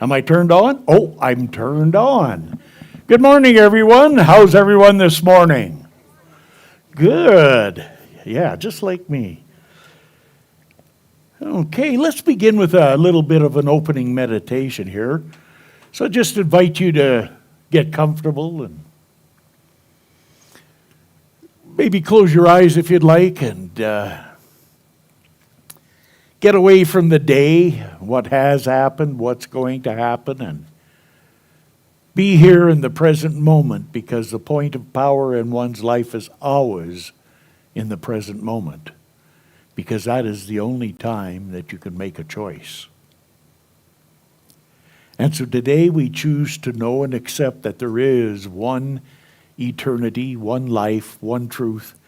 Am I turned on? Oh, I'm turned on. Good morning, everyone. How's everyone this morning? Good. Yeah, just like me. Okay, let's begin with a little bit of an opening meditation here. So I just invite you to get comfortable and maybe close your eyes if you'd like and get away from the day, what has happened, what's going to happen, and be here in the present moment, because the point of power in one's life is always in the present moment, because that is the only time that you can make a choice. And so today we choose to know and accept that there is one eternity, one life, one truth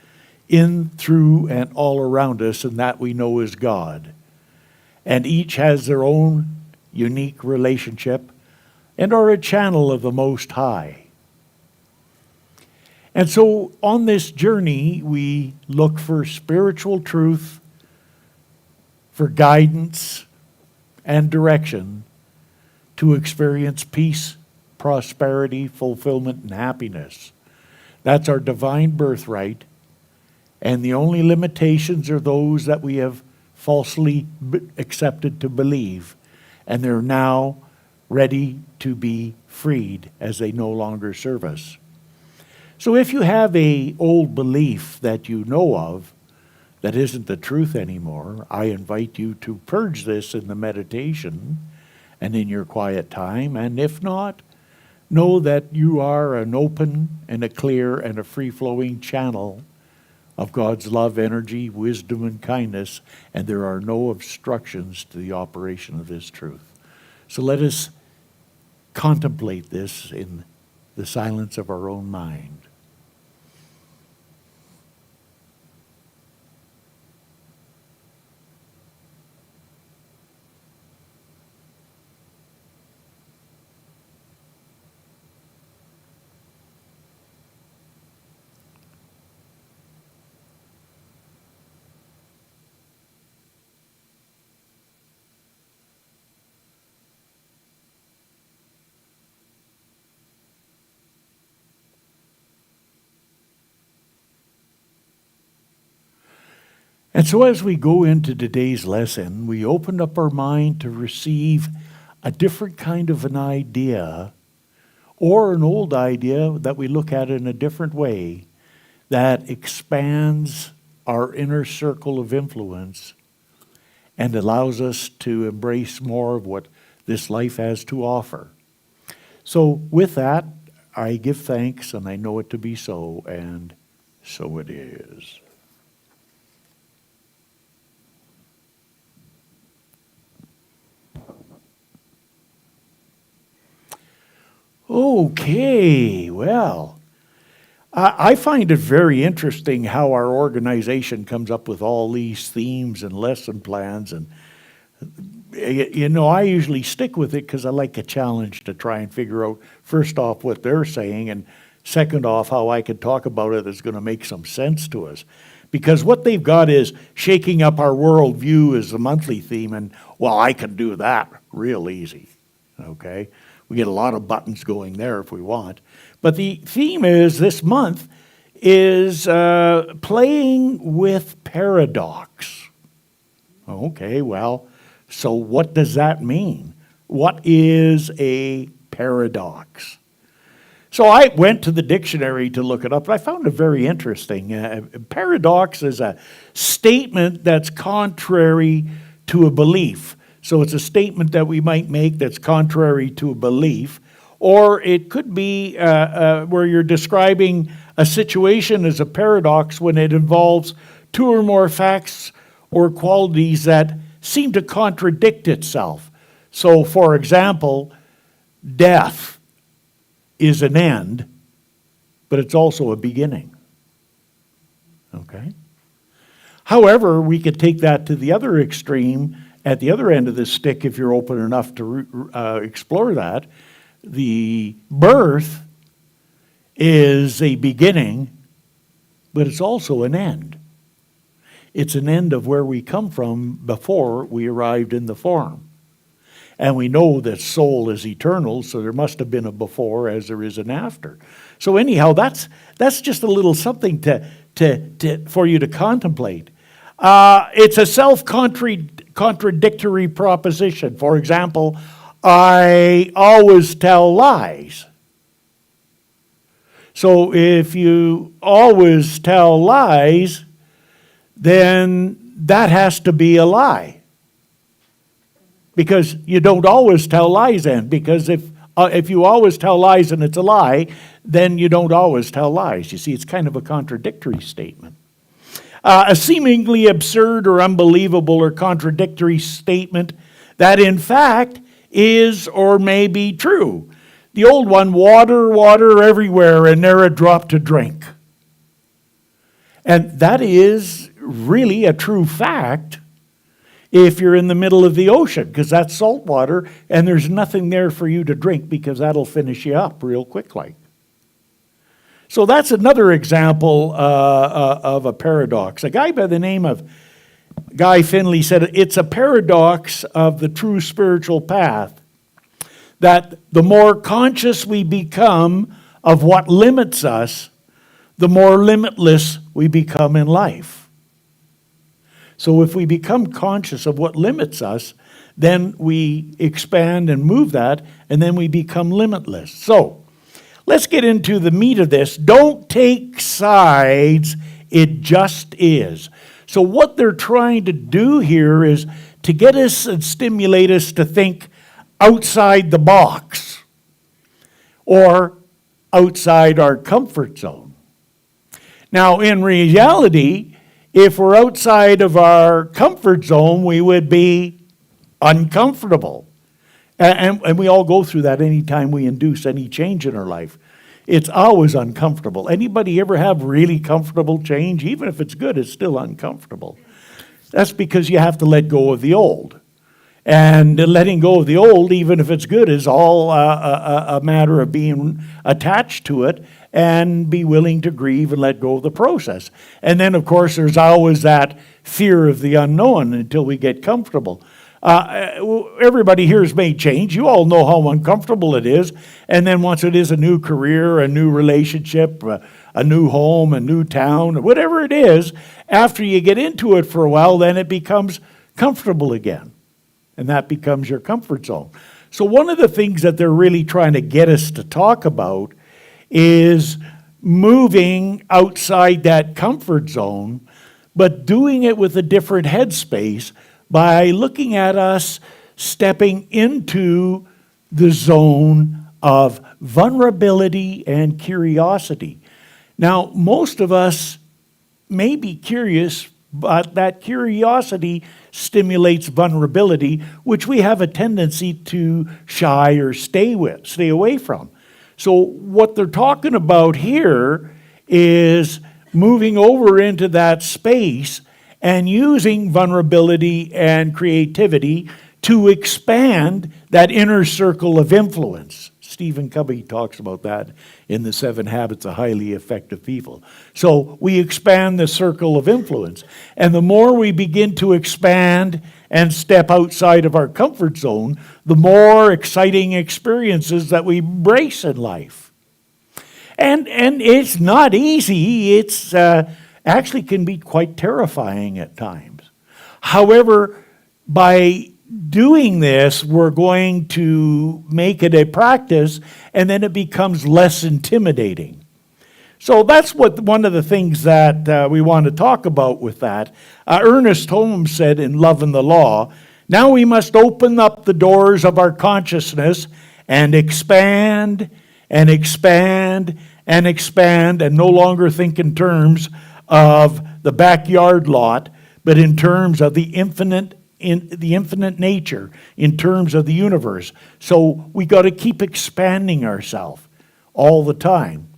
in, through, and all around us, and that we know is God. And each has their own unique relationship and are a channel of the Most High. And so on this journey, we look for spiritual truth, for guidance and direction to experience peace, prosperity, fulfillment, and happiness. That's our divine birthright, and the only limitations are those that we have falsely accepted to believe, and they're now ready to be freed as they no longer serve us. So if you have an old belief that you know of that isn't the truth anymore, I invite you to purge this in the meditation and in your quiet time. And if not, know that you are an open and a clear and a free-flowing channel of God's love, energy, wisdom, and kindness, and there are no obstructions to the operation of this truth. So let us contemplate this in the silence of our own mind. And so as we go into today's lesson, we open up our mind to receive a different kind of an idea, or an old idea that we look at in a different way, that expands our inner circle of influence and allows us to embrace more of what this life has to offer. So with that, I give thanks, and I know it to be so, and so it is. Okay, well, I find it very interesting how our organization comes up with all these themes and lesson plans. And, I usually stick with it because I like a challenge to try and figure out, first off, what they're saying, and second off, how I could talk about it that's going to make some sense to us. Because what they've got is shaking up our worldview as the monthly theme, and, well, I can do that real easy, okay? We get a lot of buttons going there if we want. But the theme is this month is playing with paradox. Okay, well, so what does that mean? What is a paradox? So I went to the dictionary to look it up, and I found it very interesting. Paradox is a statement that's contrary to a belief. So it's a statement that we might make that's contrary to a belief, or it could be where you're describing a situation as a paradox when it involves two or more facts or qualities that seem to contradict itself. So, for example, death is an end, but it's also a beginning. Okay? However, we could take that to the other extreme. At the other end of the stick, if you're open enough to explore that, the birth is a beginning, but it's also an end. It's an end of where we come from before we arrived in the form. And we know that soul is eternal, so there must have been a before as there is an after. So anyhow, that's just a little something for you to contemplate. It's a self-contradictory proposition. For example, I always tell lies. So if you always tell lies, then that has to be a lie. Because you don't always tell lies then. Because if you always tell lies and it's a lie, then you don't always tell lies. You see, it's kind of a contradictory statement. A seemingly absurd or unbelievable or contradictory statement that in fact is or may be true. The old one, water, water everywhere and ne'er a drop to drink. And that is really a true fact if you're in the middle of the ocean, because that's salt water and there's nothing there for you to drink because that'll finish you up real quick like. So that's another example of a paradox. A guy by the name of Guy Finley said, it's a paradox of the true spiritual path that the more conscious we become of what limits us, the more limitless we become in life. So if we become conscious of what limits us, then we expand and move that, and then we become limitless. So let's get into the meat of this. Don't take sides, it just is. So what they're trying to do here is to get us and stimulate us to think outside the box or outside our comfort zone. Now, in reality, if we're outside of our comfort zone, we would be uncomfortable. And we all go through that anytime we induce any change in our life. It's always uncomfortable. Anybody ever have really comfortable change? Even if it's good, it's still uncomfortable. That's because you have to let go of the old. And letting go of the old, even if it's good, is all a matter of being attached to it and be willing to grieve and let go of the process. And then, of course, there's always that fear of the unknown until we get comfortable. Everybody here has made change. You all know how uncomfortable it is. And then once it is a new career, a new relationship, a new home, a new town, whatever it is, after you get into it for a while, then it becomes comfortable again. And that becomes your comfort zone. So one of the things that they're really trying to get us to talk about is moving outside that comfort zone, but doing it with a different headspace by looking at us stepping into the zone of vulnerability and curiosity. Now, most of us may be curious, but that curiosity stimulates vulnerability, which we have a tendency to shy or stay away from. So what they're talking about here is moving over into that space and using vulnerability and creativity to expand that inner circle of influence. Stephen Covey talks about that in the 7 Habits of Highly Effective People. So we expand the circle of influence. And the more we begin to expand and step outside of our comfort zone, the more exciting experiences that we embrace in life. And it's not easy. It's actually can be quite terrifying at times. However, by doing this, we're going to make it a practice, and then it becomes less intimidating. So that's one of the things that we want to talk about with that. Ernest Holmes said in Love and the Law, now we must open up the doors of our consciousness and expand and expand and expand, and no longer think in terms of the backyard lot, but in terms of the infinite nature, in terms of the universe. So we got to keep expanding ourselves all the time.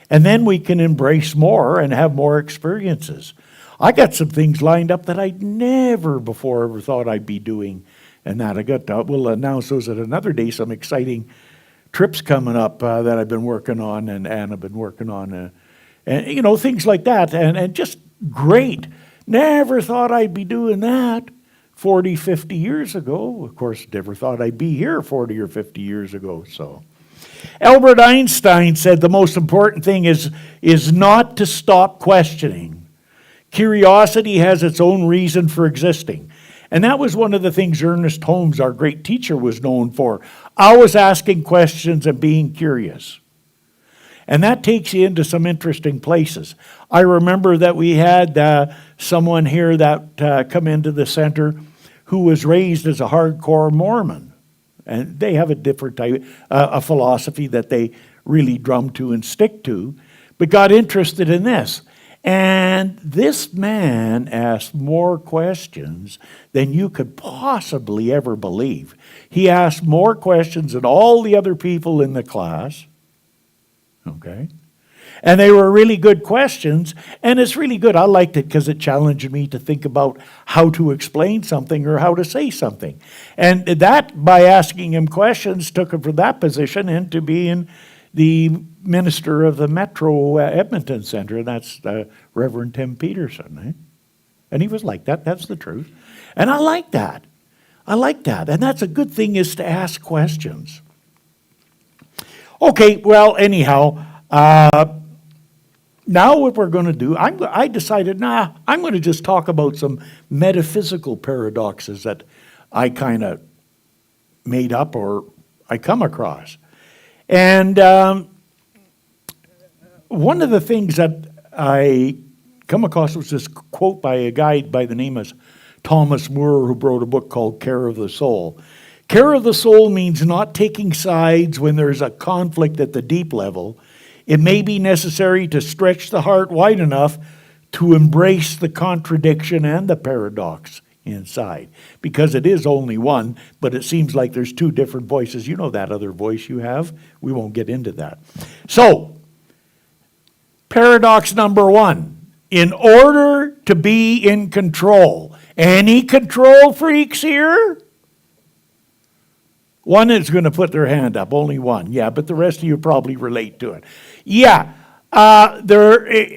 And then we can embrace more and have more experiences. I got some things lined up that I'd never before ever thought I'd be doing. And that we'll announce those at another day, some exciting trips coming up that I've been working on and I've been working on. And things like that. And just great. Never thought I'd be doing that. 40, 50 years ago. Of course, never thought I'd be here 40 or 50 years ago. So, Albert Einstein said the most important thing is not to stop questioning. Curiosity has its own reason for existing. And that was one of the things Ernest Holmes, our great teacher, was known for. Always asking questions and being curious. And that takes you into some interesting places. I remember that we had someone here that come into the center who was raised as a hardcore Mormon. And they have a different type, a philosophy that they really drum to and stick to, but got interested in this. And this man asked more questions than you could possibly ever believe. He asked more questions than all the other people in the class. Okay? And they were really good questions, and it's really good. I liked it because it challenged me to think about how to explain something or how to say something. And that, by asking him questions, took him from that position into being the minister of the Metro Edmonton Center, and that's Reverend Tim Peterson. Eh? And he was like that. That's the truth. And I like that. I like that. And that's a good thing, is to ask questions. Okay, well, anyhow, now what we're going to do, I decided, I'm going to just talk about some metaphysical paradoxes that I kind of made up or I come across. And one of the things that I come across was this quote by a guy by the name of Thomas Moore, who wrote a book called Care of the Soul. Care of the soul means not taking sides when there's a conflict at the deep level. It may be necessary to stretch the heart wide enough to embrace the contradiction and the paradox inside, because it is only one, but it seems like there's two different voices. You know that other voice you have? We won't get into that. So, paradox number one. In order to be in control, any control freaks here? One is going to put their hand up, only one. Yeah, but the rest of you probably relate to it. Yeah, I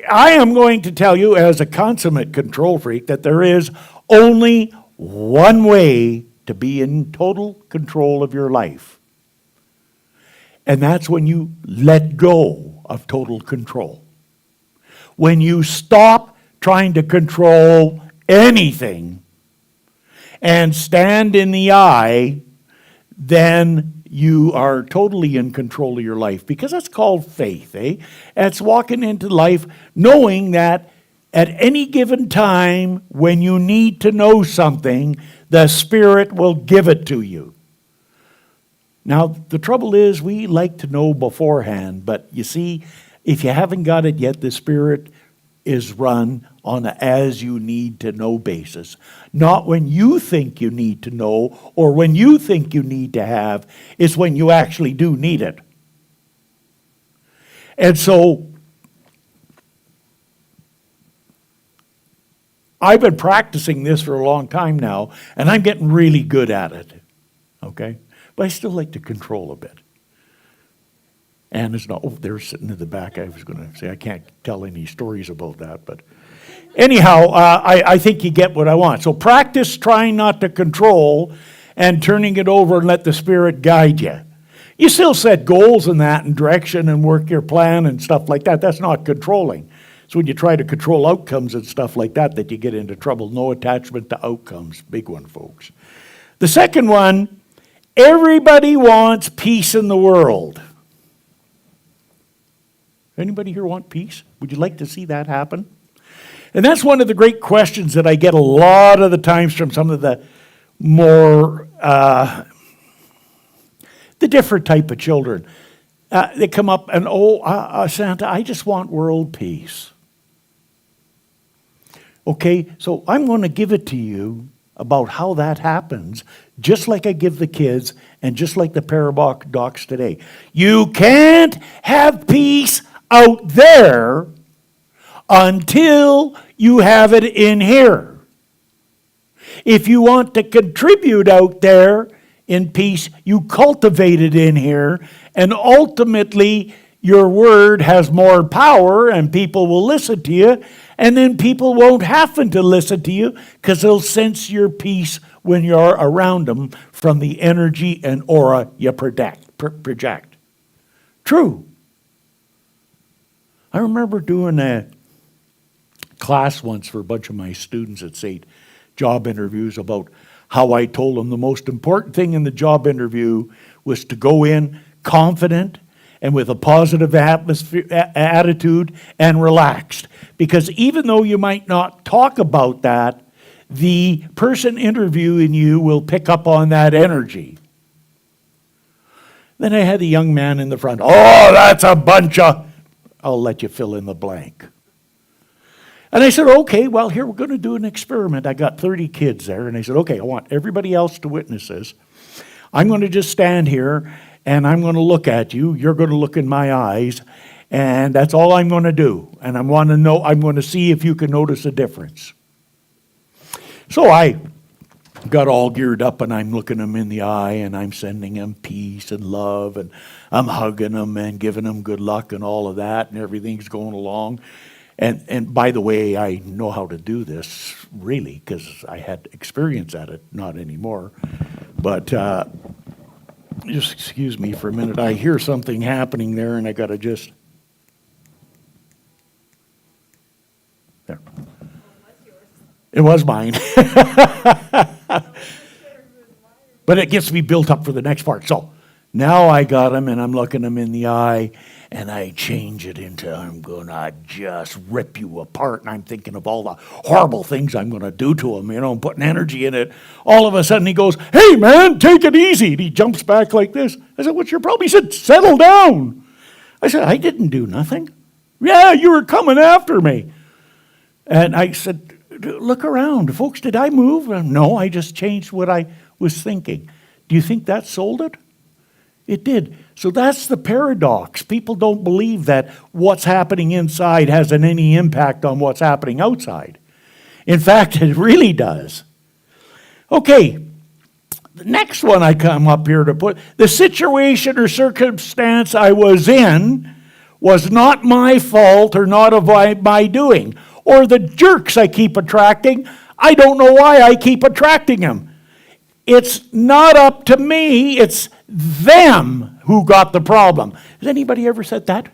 am going to tell you as a consummate control freak that there is only one way to be in total control of your life. And that's when you let go of total control. When you stop trying to control anything and stand in the eye, then you are totally in control of your life, because that's called faith, eh? It's walking into life knowing that at any given time when you need to know something, the Spirit will give it to you. Now, the trouble is we like to know beforehand, but you see, if you haven't got it yet, the Spirit is run on an as-you-need-to-know basis. Not when you think you need to know or when you think you need to have. It's when you actually do need it. And so, I've been practicing this for a long time now, and I'm getting really good at it. Okay? But I still like to control a bit. And it's not, they're sitting in the back. I was going to say, I can't tell any stories about that. But anyhow, I think you get what I want. So practice trying not to control and turning it over and let the Spirit guide you. You still set goals in that and direction and work your plan and stuff like that. That's not controlling. So when you try to control outcomes and stuff like that, that you get into trouble. No attachment to outcomes. Big one, folks. The second one, everybody wants peace in the world. Anybody here want peace? Would you like to see that happen? And that's one of the great questions that I get a lot of the times from some of the more, the different type of children. They come up and, Santa, I just want world peace. Okay, so I'm going to give it to you about how that happens, just like I give the kids and just like the paradox today. You can't have peace out there until you have it in here. If you want to contribute out there in peace, you cultivate it in here, and ultimately your word has more power and people will listen to you, And then people won't happen to listen to you because they'll sense your peace when you're around them from the energy and aura you project. True. I remember doing a class once for a bunch of my students at SAIT, job interviews, about how I told them the most important thing in the job interview was to go in confident and with a positive attitude and relaxed. Because even though you might not talk about that, the person interviewing you will pick up on that energy. Then I had a young man in the front. Oh, that's a bunch of... I'll let you fill in the blank. And I said, okay, well, here we're going to do an experiment. I got 30 kids there. And I said, okay, I want everybody else to witness this. I'm going to just stand here, and I'm going to look at you. You're going to look in my eyes. And that's all I'm going to do. And I'm going to see if you can notice a difference. So I got all geared up, and I'm looking them in the eye, and I'm sending them peace and love, and I'm hugging them and giving them good luck and all of that, and everything's going along. And by the way, I know how to do this, really, because I had experience at it, not anymore. But just excuse me for a minute. I hear something happening there, and I got to just... There. It was mine. But it gets me built up for the next part. So now I got him, and I'm looking him in the eye, and I change it into, I'm going to just rip you apart. And I'm thinking of all the horrible things I'm going to do to him, I'm putting energy in it. All of a sudden he goes, hey, man, take it easy. And he jumps back like this. I said, what's your problem? He said, settle down. I said, I didn't do nothing. Yeah, you were coming after me. And I said, look around. Folks, did I move? No, I just changed what I was thinking. Do you think that sold it? It did. So that's the paradox. People don't believe that what's happening inside has any impact on what's happening outside. In fact, it really does. Okay, the next one I come up here to put, the situation or circumstance I was in was not my fault or not of my doing. Or the jerks I keep attracting, I don't know why I keep attracting them. It's not up to me, it's them who got the problem. Has anybody ever said that?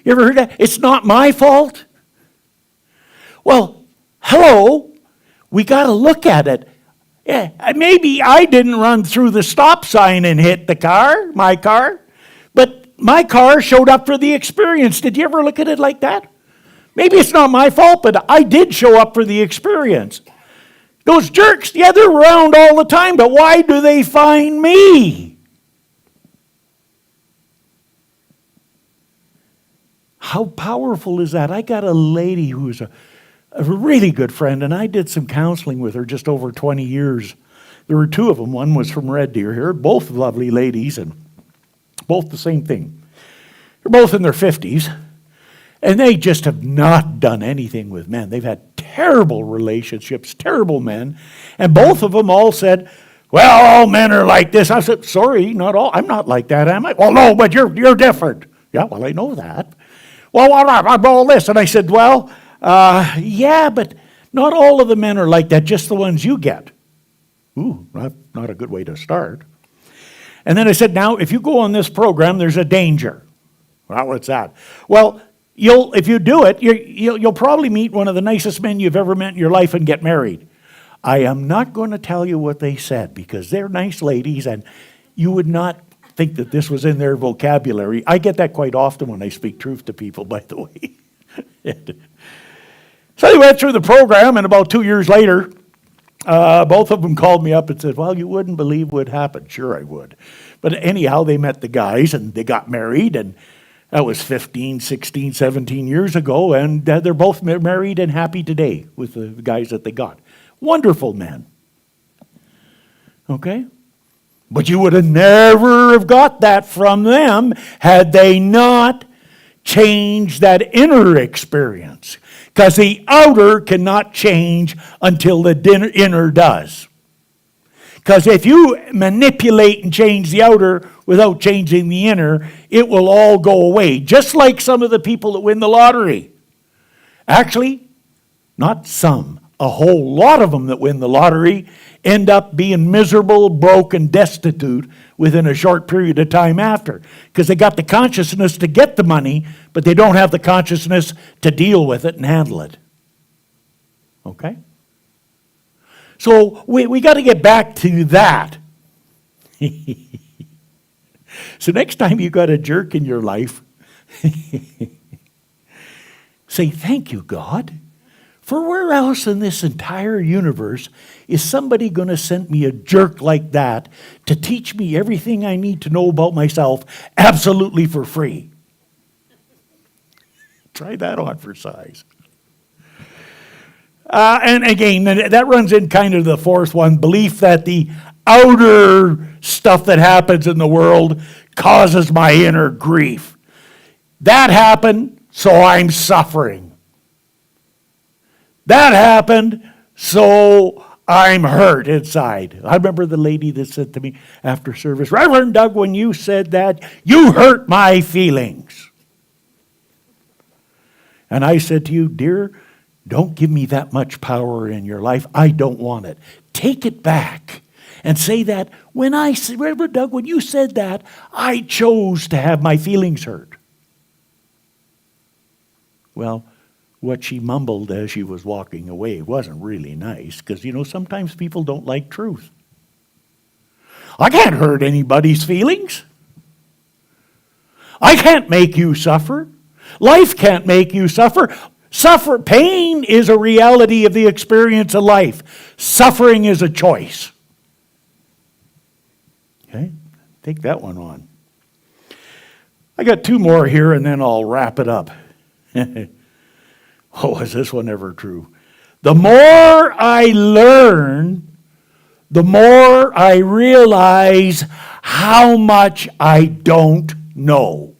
You ever heard that? It's not my fault? Well, hello, we got to look at it. Yeah, maybe I didn't run through the stop sign and hit my car, but my car showed up for the experience. Did you ever look at it like that? Maybe it's not my fault, but I did show up for the experience. Those jerks, yeah, they're around all the time, but why do they find me? How powerful is that? I got a lady who's a really good friend, and I did some counseling with her just over 20 years. There were two of them. One was from Red Deer here, both lovely ladies, and both the same thing. They're both in their 50s. And they just have not done anything with men. They've had terrible relationships, terrible men. And both of them all said, well, all men are like this. I said, sorry, not all. I'm not like that, am I? Well, no, but you're different. Yeah, well, I know that. Well, I'm all this. And I said, well, yeah, but not all of the men are like that, just the ones you get. Ooh, not a good way to start. And then I said, now, if you go on this program, there's a danger. Well, what's that? Well, if you do it, you'll probably meet one of the nicest men you've ever met in your life and get married. I am not going to tell you what they said because they're nice ladies and you would not think that this was in their vocabulary. I get that quite often when I speak truth to people, by the way. So they went through the program, and about 2 years later, both of them called me up and said, well, you wouldn't believe what happened. Sure, I would. But anyhow, they met the guys and they got married, and that was 15, 16, 17 years ago, and they're both married and happy today with the guys that they got. Wonderful men. Okay? But you would have never have got that from them had they not changed that inner experience. Because the outer cannot change until the inner does. Because if you manipulate and change the outer without changing the inner, it will all go away. Just like some of the people that win the lottery. Actually, not some. A whole lot of them that win the lottery end up being miserable, broke, and destitute within a short period of time after. Because they got the consciousness to get the money, but they don't have the consciousness to deal with it and handle it. Okay? So we got to get back to that. So next time you got a jerk in your life, say, thank you, God. For where else in this entire universe is somebody going to send me a jerk like that to teach me everything I need to know about myself absolutely for free? Try that on for size. And again, that runs in kind of the fourth one, belief that the outer stuff that happens in the world causes my inner grief. That happened, so I'm suffering. That happened, so I'm hurt inside. I remember the lady that said to me after service, Reverend Doug, when you said that, you hurt my feelings. And I said to you, dear, don't give me that much power in your life. I don't want it. Take it back and say that Reverend Doug, when you said that, I chose to have my feelings hurt. Well, what she mumbled as she was walking away wasn't really nice, because, sometimes people don't like truth. I can't hurt anybody's feelings. I can't make you suffer. Life can't make you suffer. Pain is a reality of the experience of life. Suffering is a choice. Okay? Take that one on. I got two more here, and then I'll wrap it up. Oh, is this one ever true? The more I learn, the more I realize how much I don't know.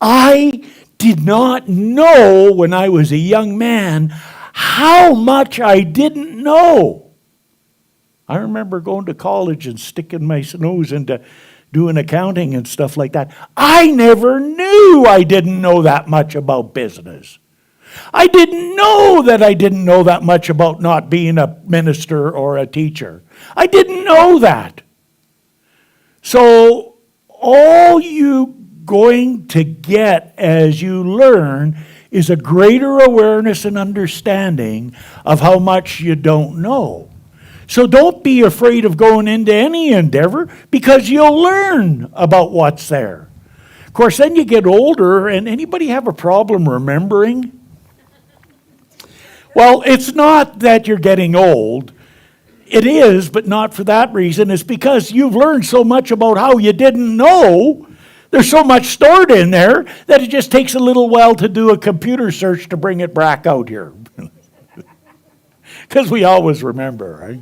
I did not know when I was a young man how much I didn't know. I remember going to college and sticking my nose into doing accounting and stuff like that. I never knew I didn't know that much about business. I didn't know that I didn't know that much about not being a minister or a teacher. I didn't know that. So all you going to get as you learn is a greater awareness and understanding of how much you don't know. So don't be afraid of going into any endeavor, because you'll learn about what's there. Of course, then you get older, and anybody have a problem remembering? Well, it's not that you're getting old. It is, but not for that reason. It's because you've learned so much about how you didn't know. There's so much stored in there that it just takes a little while to do a computer search to bring it back out here. Because we always remember, right?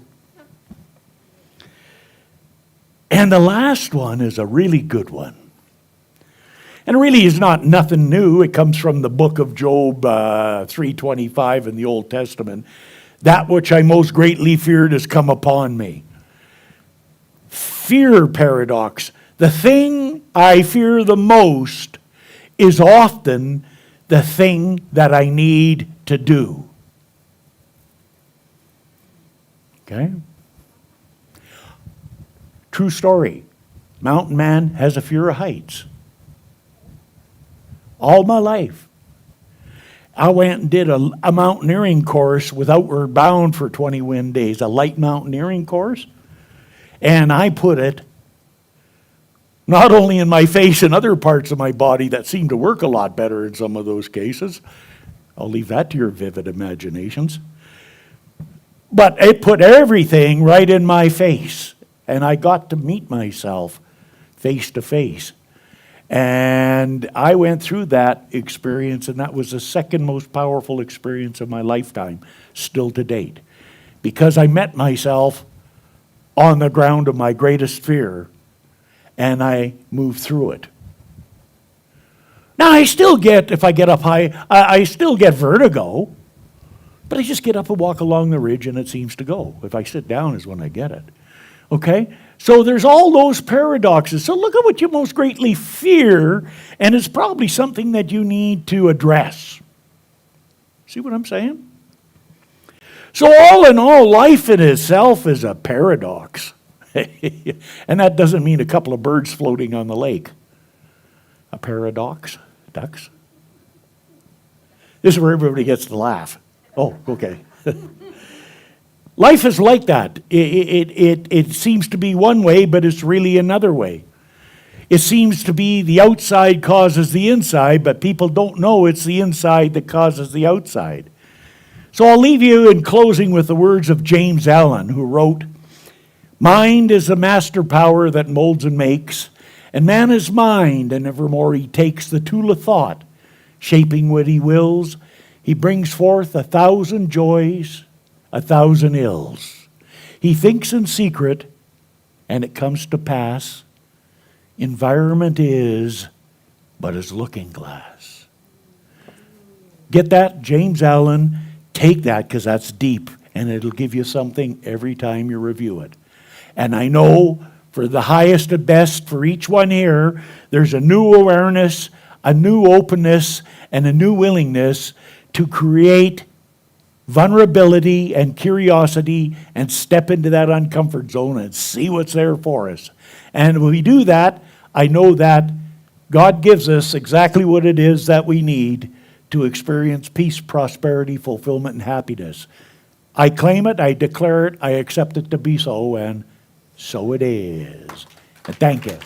And the last one is a really good one. And really is not nothing new. It comes from the book of Job 3:25 in the Old Testament. That which I most greatly feared has come upon me. Fear paradox. The thing I fear the most is often the thing that I need to do. Okay? True story. Mountain man has a fear of heights. All my life. I went and did a mountaineering course with Outward Bound for 20 wind days, a light mountaineering course. And I put it not only in my face and other parts of my body that seemed to work a lot better in some of those cases. I'll leave that to your vivid imaginations. But it put everything right in my face. And I got to meet myself face to face. And I went through that experience, and that was the second most powerful experience of my lifetime, still to date. Because I met myself on the ground of my greatest fear, and I moved through it. Now, I still get, if I get up high, I still get vertigo, but I just get up and walk along the ridge, and it seems to go. If I sit down is when I get it. Okay? So there's all those paradoxes. So look at what you most greatly fear, and it's probably something that you need to address. See what I'm saying? So all in all, life in itself is a paradox. And that doesn't mean a couple of birds floating on the lake. A paradox? Ducks? This is where everybody gets to laugh. Oh, okay. Life is like that. It seems to be one way, but it's really another way. It seems to be the outside causes the inside, but people don't know it's the inside that causes the outside. So I'll leave you in closing with the words of James Allen, who wrote, "Mind is the master power that molds and makes, and man is mind, and evermore he takes the tool of thought, shaping what he wills. He brings forth 1,000 joys, 1,000 ills. He thinks in secret, and it comes to pass. Environment is but his looking glass." Get that? James Allen. Take that, because that's deep, and it'll give you something every time you review it. And I know for the highest and best for each one here, there's a new awareness, a new openness, and a new willingness to create vulnerability and curiosity and step into that uncomfort zone and see what's there for us. And when we do that, I know that God gives us exactly what it is that we need to experience peace, prosperity, fulfillment, and happiness. I claim it, I declare it, I accept it to be so, and so it is. And thank you.